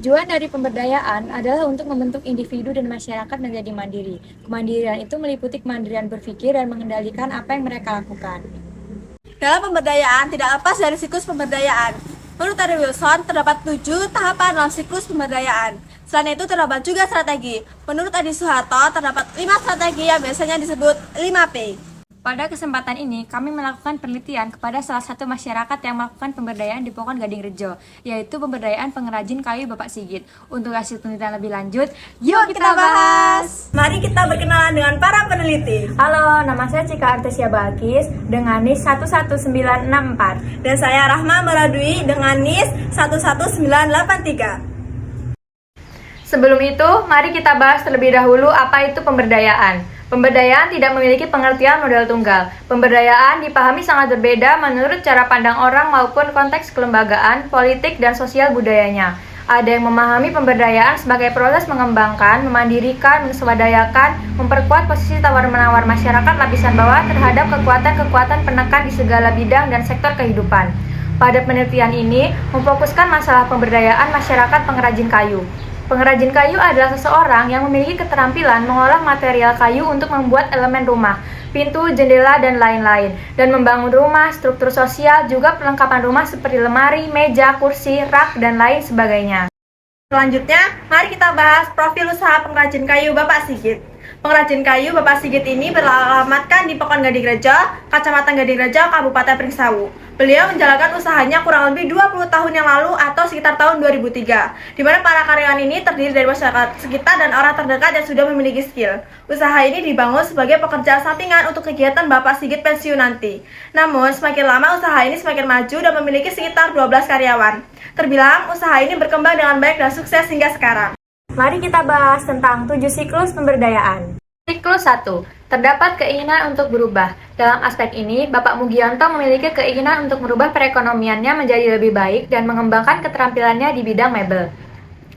Tujuan dari pemberdayaan adalah untuk membentuk individu dan masyarakat menjadi mandiri. Kemandirian itu meliputi kemandirian berpikir dan mengendalikan apa yang mereka lakukan. Dalam pemberdayaan tidak lepas dari siklus pemberdayaan. Menurut Terry Wilson, terdapat 7 tahapan dalam siklus pemberdayaan. Selain itu terdapat juga strategi. Menurut Adi Suharto, terdapat 5 strategi yang biasanya disebut 5P. Pada kesempatan ini, kami melakukan penelitian kepada salah satu masyarakat yang melakukan pemberdayaan di Pokon Gading Rejo, yaitu pemberdayaan pengrajin kayu Bapak Sigit. Untuk hasil penelitian lebih lanjut, Yuk kita bahas! Mari kita berkenalan dengan para peneliti. Halo, nama saya Cika Artesia Balkis dengan NIS 11964. Dan saya Rahma Meradui dengan NIS 11983. Sebelum itu, mari kita bahas terlebih dahulu apa itu pemberdayaan. Pemberdayaan tidak memiliki pengertian modal tunggal. Pemberdayaan dipahami sangat berbeda menurut cara pandang orang maupun konteks kelembagaan, politik, dan sosial budayanya. Ada yang memahami pemberdayaan sebagai proses mengembangkan, memandirikan, menswadayakan, memperkuat posisi tawar-menawar masyarakat lapisan bawah terhadap kekuatan-kekuatan penekan di segala bidang dan sektor kehidupan. Pada penelitian ini, memfokuskan masalah pemberdayaan masyarakat pengrajin kayu. Pengrajin kayu adalah seseorang yang memiliki keterampilan mengolah material kayu untuk membuat elemen rumah, pintu, jendela, dan lain-lain, dan membangun rumah, struktur sosial, juga perlengkapan rumah seperti lemari, meja, kursi, rak, dan lain sebagainya. Selanjutnya, mari kita bahas profil usaha pengrajin kayu Bapak Sigit. Pengrajin kayu Bapak Sigit ini beralamatkan di Pokon Gading Rejo, Kecamatan Gading Rejo, Kabupaten Pringsawu. Beliau menjalankan usahanya kurang lebih 20 tahun yang lalu atau sekitar tahun 2003, di mana para karyawan ini terdiri dari masyarakat sekitar dan orang terdekat yang sudah memiliki skill. Usaha ini dibangun sebagai pekerjaan sampingan untuk kegiatan Bapak Sigit pensiun nanti. Namun, semakin lama usaha ini semakin maju dan memiliki sekitar 12 karyawan. Terbilang usaha ini berkembang dengan baik dan sukses hingga sekarang. Mari kita bahas tentang 7 siklus pemberdayaan. Siklus 1. Terdapat keinginan untuk berubah. Dalam aspek ini, Bapak Mugianto memiliki keinginan untuk merubah perekonomiannya menjadi lebih baik dan mengembangkan keterampilannya di bidang mebel.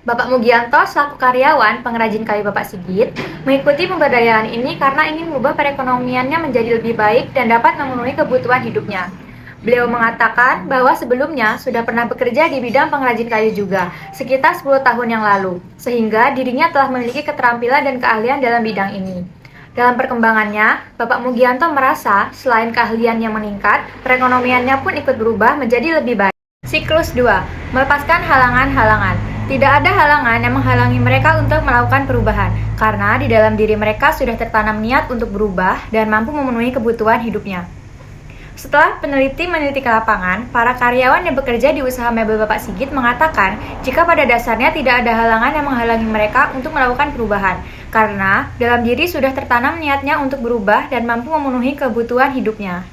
Bapak Mugianto selaku karyawan pengrajin kayu Bapak Sigit mengikuti pemberdayaan ini karena ingin merubah perekonomiannya menjadi lebih baik dan dapat memenuhi kebutuhan hidupnya. Beliau mengatakan bahwa sebelumnya sudah pernah bekerja di bidang pengrajin kayu juga, sekitar 10 tahun yang lalu, sehingga dirinya telah memiliki keterampilan dan keahlian dalam bidang ini. Dalam perkembangannya, Bapak Mugianto merasa selain keahliannya meningkat, perekonomiannya pun ikut berubah menjadi lebih baik. Siklus 2. Melepaskan halangan-halangan. Tidak ada halangan yang menghalangi mereka untuk melakukan perubahan, karena di dalam diri mereka sudah tertanam niat untuk berubah dan mampu memenuhi kebutuhan hidupnya. Setelah peneliti meneliti ke lapangan, para karyawan yang bekerja di usaha mebel Bapak Sigit mengatakan jika pada dasarnya tidak ada halangan yang menghalangi mereka untuk melakukan perubahan, karena dalam diri sudah tertanam niatnya untuk berubah dan mampu memenuhi kebutuhan hidupnya.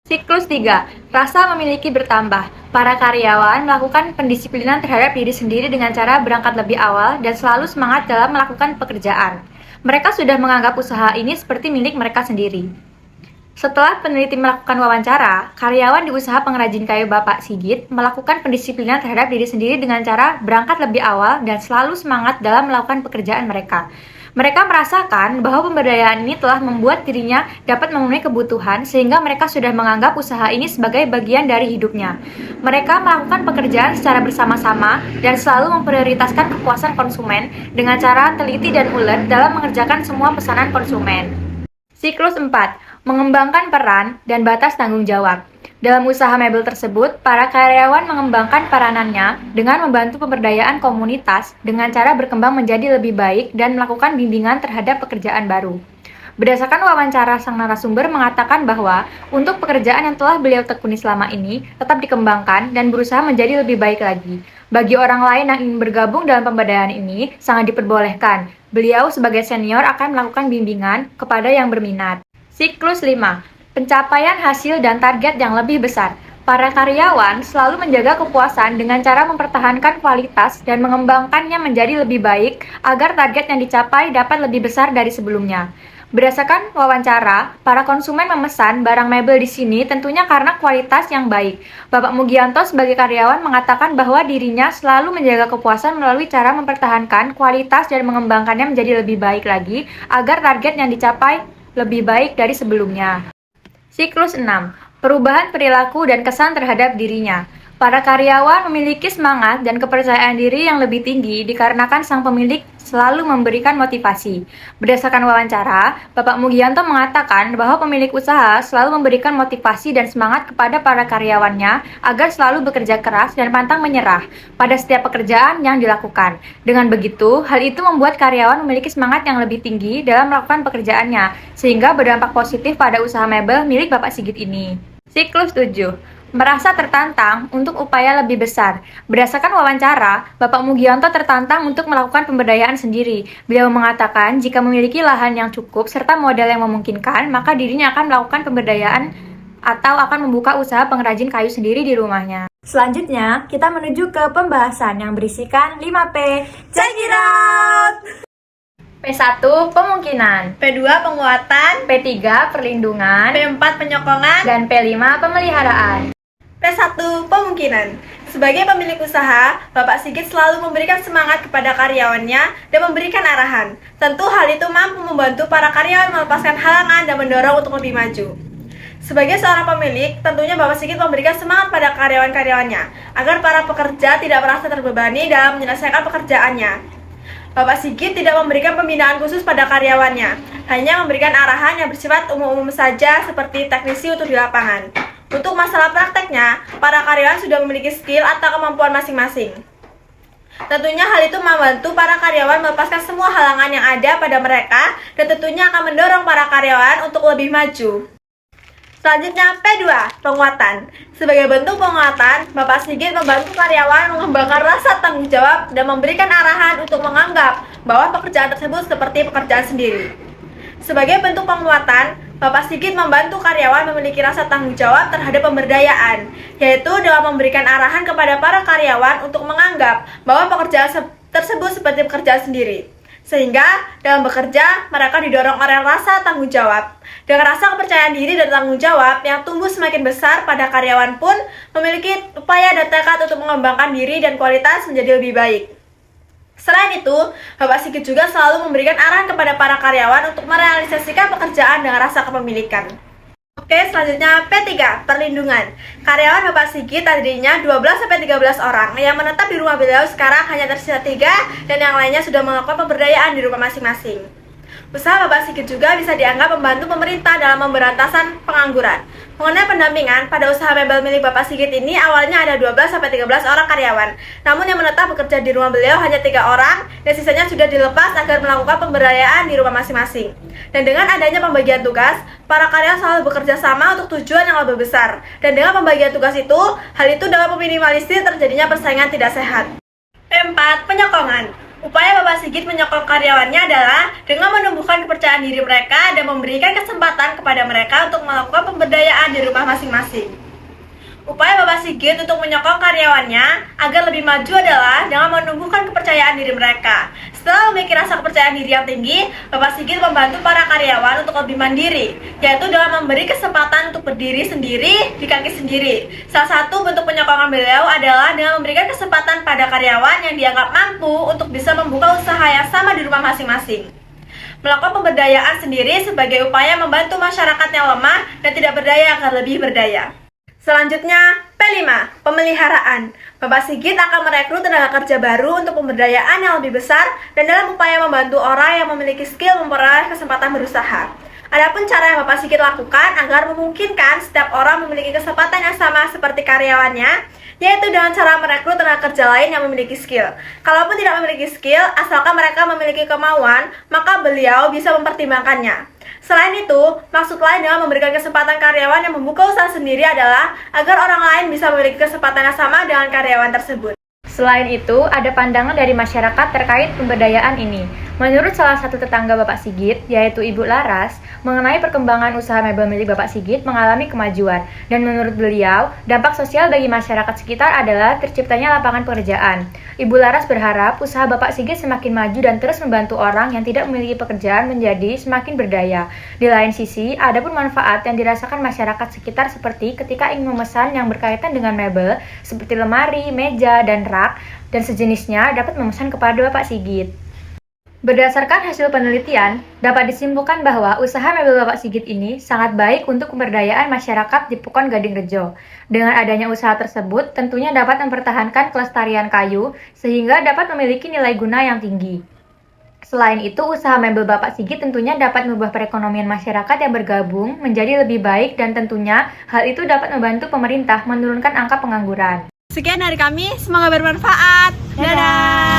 Siklus 3. Rasa memiliki bertambah. Para karyawan melakukan pendisiplinan terhadap diri sendiri dengan cara berangkat lebih awal dan selalu semangat dalam melakukan pekerjaan. Mereka sudah menganggap usaha ini seperti milik mereka sendiri. Setelah peneliti melakukan wawancara, karyawan di usaha pengrajin kayu Bapak Sigit melakukan pendisiplinan terhadap diri sendiri dengan cara berangkat lebih awal dan selalu semangat dalam melakukan pekerjaan mereka. Mereka merasakan bahwa pemberdayaan ini telah membuat dirinya dapat memenuhi kebutuhan sehingga mereka sudah menganggap usaha ini sebagai bagian dari hidupnya. Mereka melakukan pekerjaan secara bersama-sama dan selalu memprioritaskan kepuasan konsumen dengan cara teliti dan ulet dalam mengerjakan semua pesanan konsumen. Siklus 4. Mengembangkan peran dan batas tanggung jawab. Dalam usaha mebel tersebut, para karyawan mengembangkan peranannya dengan membantu pemberdayaan komunitas dengan cara berkembang menjadi lebih baik dan melakukan bimbingan terhadap pekerjaan baru. Berdasarkan wawancara, sang narasumber mengatakan bahwa untuk pekerjaan yang telah beliau tekuni selama ini tetap dikembangkan dan berusaha menjadi lebih baik lagi. Bagi orang lain yang ingin bergabung dalam pemberdayaan ini, sangat diperbolehkan. Beliau sebagai senior akan melakukan bimbingan kepada yang berminat. Siklus 5. Pencapaian hasil dan target yang lebih besar. Para karyawan selalu menjaga kepuasan dengan cara mempertahankan kualitas dan mengembangkannya menjadi lebih baik agar target yang dicapai dapat lebih besar dari sebelumnya. Berdasarkan wawancara, para konsumen memesan barang mebel di sini tentunya karena kualitas yang baik. Bapak Mugianto sebagai karyawan mengatakan bahwa dirinya selalu menjaga kepuasan melalui cara mempertahankan kualitas dan mengembangkannya menjadi lebih baik lagi agar target yang dicapai lebih baik dari sebelumnya. Siklus 6. Perubahan perilaku dan kesan terhadap dirinya. Para karyawan memiliki semangat dan kepercayaan diri yang lebih tinggi dikarenakan sang pemilik selalu memberikan motivasi. Berdasarkan wawancara, Bapak Mugianto mengatakan bahwa pemilik usaha selalu memberikan motivasi dan semangat kepada para karyawannya agar selalu bekerja keras dan pantang menyerah pada setiap pekerjaan yang dilakukan. Dengan begitu, hal itu membuat karyawan memiliki semangat yang lebih tinggi dalam melakukan pekerjaannya, sehingga berdampak positif pada usaha mebel milik Bapak Sigit ini. Siklus 7. Merasa tertantang untuk upaya lebih besar. Berdasarkan wawancara, Bapak Mugianto tertantang untuk melakukan pemberdayaan sendiri. Beliau mengatakan jika memiliki lahan yang cukup serta modal yang memungkinkan, maka dirinya akan melakukan pemberdayaan atau akan membuka usaha pengrajin kayu sendiri di rumahnya. Selanjutnya, kita menuju ke pembahasan yang berisikan 5P. Check it out! P1 Pemungkinan, P2 Penguatan, P3 Perlindungan, P4 Penyokongan, dan P5 Pemeliharaan. P1 Pemungkinan. Sebagai pemilik usaha, Bapak Sigit selalu memberikan semangat kepada karyawannya dan memberikan arahan. Tentu hal itu mampu membantu para karyawan melepaskan halangan dan mendorong untuk lebih maju. Sebagai seorang pemilik, tentunya Bapak Sigit memberikan semangat pada karyawan-karyawannya agar para pekerja tidak merasa terbebani dalam menyelesaikan pekerjaannya. Bapak Sigit tidak memberikan pembinaan khusus pada karyawannya, hanya memberikan arahan yang bersifat umum-umum saja seperti teknisi untuk di lapangan. Untuk masalah prakteknya, para karyawan sudah memiliki skill atau kemampuan masing-masing. Tentunya hal itu membantu para karyawan melepaskan semua halangan yang ada pada mereka dan tentunya akan mendorong para karyawan untuk lebih maju. Selanjutnya P2, Penguatan. Sebagai bentuk penguatan, Bapak Sigit membantu karyawan mengembangkan rasa tanggung jawab dan memberikan arahan untuk menganggap bahwa pekerjaan tersebut seperti pekerjaan sendiri. Sebagai bentuk penguatan, Bapak Sigit membantu karyawan memiliki rasa tanggung jawab terhadap pemberdayaan, yaitu dengan memberikan arahan kepada para karyawan untuk menganggap bahwa pekerjaan tersebut seperti pekerjaan sendiri. Sehingga dalam bekerja, mereka didorong oleh rasa tanggung jawab. Dengan rasa kepercayaan diri dan tanggung jawab yang tumbuh semakin besar pada karyawan pun memiliki upaya dan tekad untuk mengembangkan diri dan kualitas menjadi lebih baik. Selain itu, Bapak Sigit juga selalu memberikan arahan kepada para karyawan untuk merealisasikan pekerjaan dengan rasa kepemilikan. Oke, selanjutnya P3, Perlindungan. Karyawan Bapak Sigit tadinya 12-13 orang, yang menetap di rumah beliau sekarang hanya tersisa 3 dan yang lainnya sudah melakukan pemberdayaan di rumah masing-masing. Usaha Bapak Sigit juga bisa dianggap membantu pemerintah dalam pemberantasan pengangguran. Mengenai pendampingan, pada usaha mebel milik Bapak Sigit ini awalnya ada 12-13 orang karyawan. Namun yang menetap bekerja di rumah beliau hanya 3 orang dan sisanya sudah dilepas agar melakukan pemberdayaan di rumah masing-masing. Dan dengan adanya pembagian tugas, para karyawan selalu bekerja sama untuk tujuan yang lebih besar. Dan dengan pembagian tugas itu, hal itu dapat meminimalisir terjadinya persaingan tidak sehat. P4, Penyokongan. Upaya Bapak Sigit menyokong karyawannya adalah dengan menumbuhkan kepercayaan diri mereka dan memberikan kesempatan kepada mereka untuk melakukan pemberdayaan di rumah masing-masing. Upaya Bapak Sigit untuk menyokong karyawannya agar lebih maju adalah dengan menumbuhkan kepercayaan diri mereka. Setelah memiliki rasa kepercayaan diri yang tinggi, Bapak Sigit membantu para karyawan untuk lebih mandiri, yaitu dengan memberi kesempatan untuk berdiri sendiri di kaki sendiri. Salah satu bentuk penyokongan beliau adalah dengan memberikan kesempatan pada karyawan yang dianggap mampu untuk bisa membuka usaha yang sama di rumah masing-masing. Melakukan pemberdayaan sendiri sebagai upaya membantu masyarakat yang lemah dan tidak berdaya agar lebih berdaya. Selanjutnya, P5, Pemeliharaan. Bapak Sigit akan merekrut tenaga kerja baru untuk pemberdayaan yang lebih besar dan dalam upaya membantu orang yang memiliki skill memperoleh kesempatan berusaha. Adapun cara yang Bapak Sigit lakukan agar memungkinkan setiap orang memiliki kesempatan yang sama seperti karyawannya, yaitu dengan cara merekrut tenaga kerja lain yang memiliki skill. Kalaupun tidak memiliki skill, asalkan mereka memiliki kemauan, maka beliau bisa mempertimbangkannya. Selain itu, maksud lain dengan memberikan kesempatan karyawan yang membuka usaha sendiri adalah agar orang lain bisa memiliki kesempatan yang sama dengan karyawan tersebut. Selain itu, ada pandangan dari masyarakat terkait pemberdayaan ini. Menurut salah satu tetangga Bapak Sigit, yaitu Ibu Laras, mengenai perkembangan usaha mebel milik Bapak Sigit mengalami kemajuan. Dan menurut beliau, dampak sosial bagi masyarakat sekitar adalah terciptanya lapangan pekerjaan. Ibu Laras berharap usaha Bapak Sigit semakin maju dan terus membantu orang yang tidak memiliki pekerjaan menjadi semakin berdaya. Di lain sisi, ada pun manfaat yang dirasakan masyarakat sekitar seperti ketika ingin memesan yang berkaitan dengan mebel, seperti lemari, meja, dan rak, dan sejenisnya dapat memesan kepada Bapak Sigit. Berdasarkan hasil penelitian, dapat disimpulkan bahwa usaha mebel Bapak Sigit ini sangat baik untuk pemberdayaan masyarakat di Pekon Gading Rejo. Dengan adanya usaha tersebut, tentunya dapat mempertahankan kelestarian kayu sehingga dapat memiliki nilai guna yang tinggi. Selain itu, usaha mebel Bapak Sigit tentunya dapat mengubah perekonomian masyarakat yang bergabung menjadi lebih baik dan tentunya hal itu dapat membantu pemerintah menurunkan angka pengangguran. Sekian dari kami, semoga bermanfaat. Dadah!